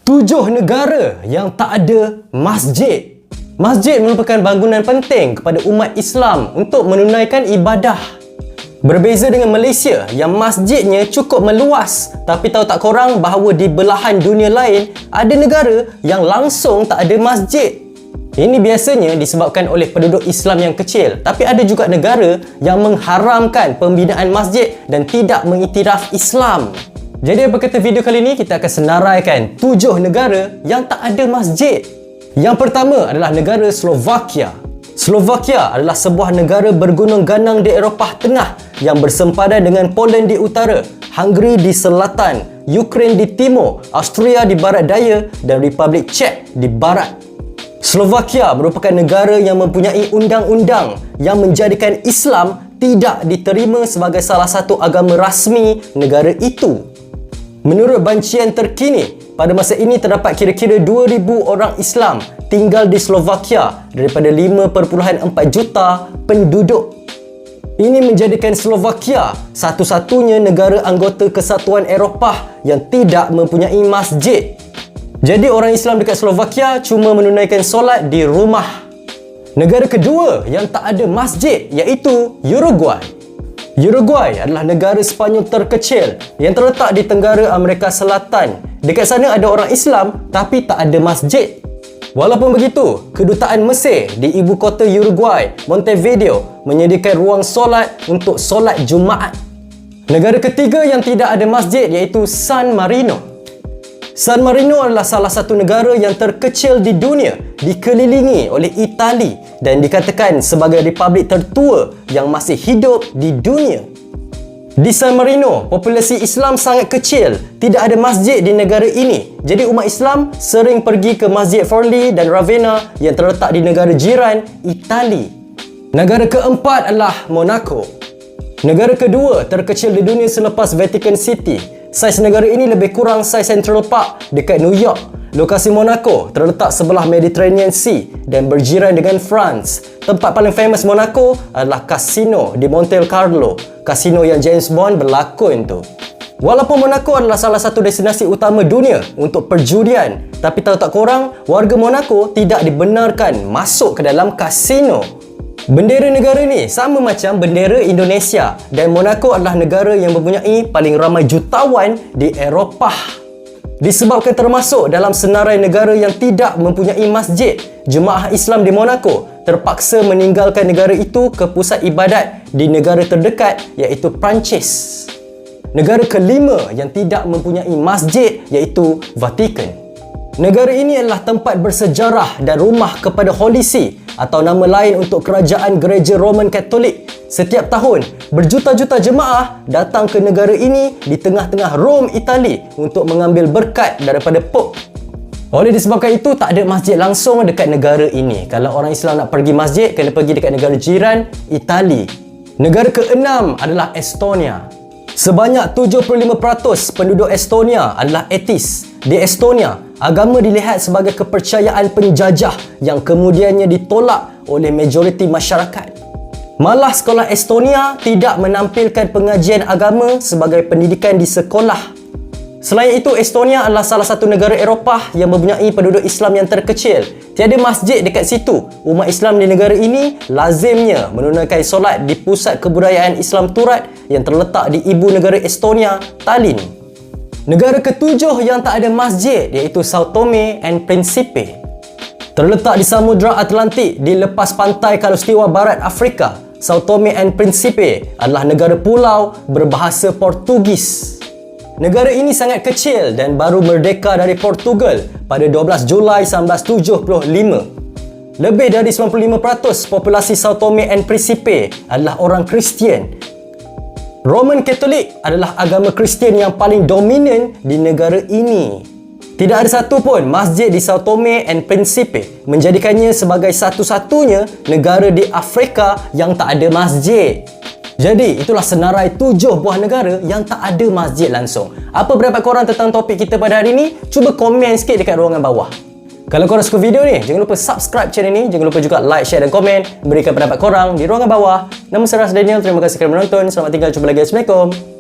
7 negara yang tak ada masjid. Masjid merupakan bangunan penting kepada umat Islam untuk menunaikan ibadah. Berbeza dengan Malaysia yang masjidnya cukup meluas, tapi tahu tak korang bahawa di belahan dunia lain ada negara yang langsung tak ada masjid. Ini biasanya disebabkan oleh penduduk Islam yang kecil, tapi ada juga negara yang mengharamkan pembinaan masjid dan tidak mengiktiraf Islam. Jadi apa kata video kali ini, kita akan senaraikan 7 negara yang tak ada masjid. Yang pertama adalah negara Slovakia. Slovakia adalah sebuah negara bergunung ganang di Eropah Tengah yang bersempadan dengan Poland di utara, Hungary di selatan, Ukraine di timur, Austria di barat daya dan Republik Czech di barat. Slovakia merupakan negara yang mempunyai undang-undang yang menjadikan Islam tidak diterima sebagai salah satu agama rasmi negara itu. Menurut bancian terkini, pada masa ini terdapat kira-kira 2,000 orang Islam tinggal di Slovakia daripada 5.4 juta penduduk. Ini menjadikan Slovakia satu-satunya negara anggota Kesatuan Eropah yang tidak mempunyai masjid. Jadi orang Islam dekat Slovakia cuma menunaikan solat di rumah. Negara kedua yang tak ada masjid iaitu Uruguay. Uruguay adalah negara Sepanyol terkecil yang terletak di tenggara Amerika Selatan. Dekat sana ada orang Islam tapi tak ada masjid. Walaupun begitu, kedutaan Mesir di ibu kota Uruguay, Montevideo, menyediakan ruang solat untuk solat Jumaat. Negara ketiga yang tidak ada masjid iaitu San Marino. San Marino adalah salah satu negara yang terkecil di dunia, dikelilingi oleh Itali dan dikatakan sebagai republik tertua yang masih hidup di dunia. Di San Marino, populasi Islam sangat kecil, tidak ada masjid di negara ini. Jadi umat Islam sering pergi ke Masjid Forlì dan Ravenna yang terletak di negara jiran, Itali. Negara keempat adalah Monaco. Negara kedua terkecil di dunia selepas Vatican City. Saiz negara ini lebih kurang saiz Central Park dekat New York. Lokasi Monaco terletak sebelah Mediterranean Sea dan berjiran dengan France. Tempat paling famous Monaco adalah kasino di Monte Carlo, kasino yang James Bond berlakon tu. Walaupun Monaco adalah salah satu destinasi utama dunia untuk perjudian, tapi tahu tak korang, warga Monaco tidak dibenarkan masuk ke dalam kasino. Bendera negara ni sama macam bendera Indonesia dan Monaco adalah negara yang mempunyai paling ramai jutawan di Eropah. Disebabkan termasuk dalam senarai negara yang tidak mempunyai masjid, jemaah Islam di Monaco terpaksa meninggalkan negara itu ke pusat ibadat di negara terdekat iaitu Perancis. Negara kelima yang tidak mempunyai masjid iaitu Vatikan. Negara ini adalah tempat bersejarah dan rumah kepada Holy See atau nama lain untuk kerajaan gereja Roman Katolik. Setiap tahun, berjuta-juta jemaah datang ke negara ini di tengah-tengah Rom, Itali untuk mengambil berkat daripada Pope. Oleh disebabkan itu, tak ada masjid langsung dekat negara ini. Kalau orang Islam nak pergi masjid, kena pergi dekat negara jiran, Itali. Negara keenam adalah Estonia. Sebanyak 75% penduduk Estonia adalah ateis. Di Estonia, agama dilihat sebagai kepercayaan penjajah yang kemudiannya ditolak oleh majoriti masyarakat. Malah sekolah Estonia tidak menampilkan pengajian agama sebagai pendidikan di sekolah. Selain itu, Estonia adalah salah satu negara Eropah yang mempunyai penduduk Islam yang terkecil. Tiada masjid dekat situ. Umat Islam di negara ini lazimnya menunaikan solat di pusat kebudayaan Islam Turat yang terletak di ibu negara Estonia, Tallinn. Negara ketujuh yang tak ada masjid iaitu Sao Tome and Principe. Terletak di Samudra Atlantik di lepas pantai Khatulistiwa Barat Afrika, Sao Tome and Principe adalah negara pulau berbahasa Portugis. Negara ini sangat kecil dan baru merdeka dari Portugal pada 12 Julai 1975. Lebih dari 95% populasi Sao Tome and Principe adalah orang Kristian. Roman Katolik adalah agama Kristian yang paling dominan di negara ini. Tidak ada satu pun masjid di Sao Tome and Principe, menjadikannya sebagai satu-satunya negara di Afrika yang tak ada masjid. Jadi, itulah senarai 7 buah negara yang tak ada masjid langsung. Apa pendapat korang tentang topik kita pada hari ini? Cuba komen sikit dekat ruangan bawah. Kalau korang suka video ni, jangan lupa subscribe channel ni. Jangan lupa juga like, share dan komen. Berikan pendapat korang di ruangan bawah. Nama saya Ras Daniel. Terima kasih kerana menonton. Selamat tinggal. Jumpa lagi. Assalamualaikum.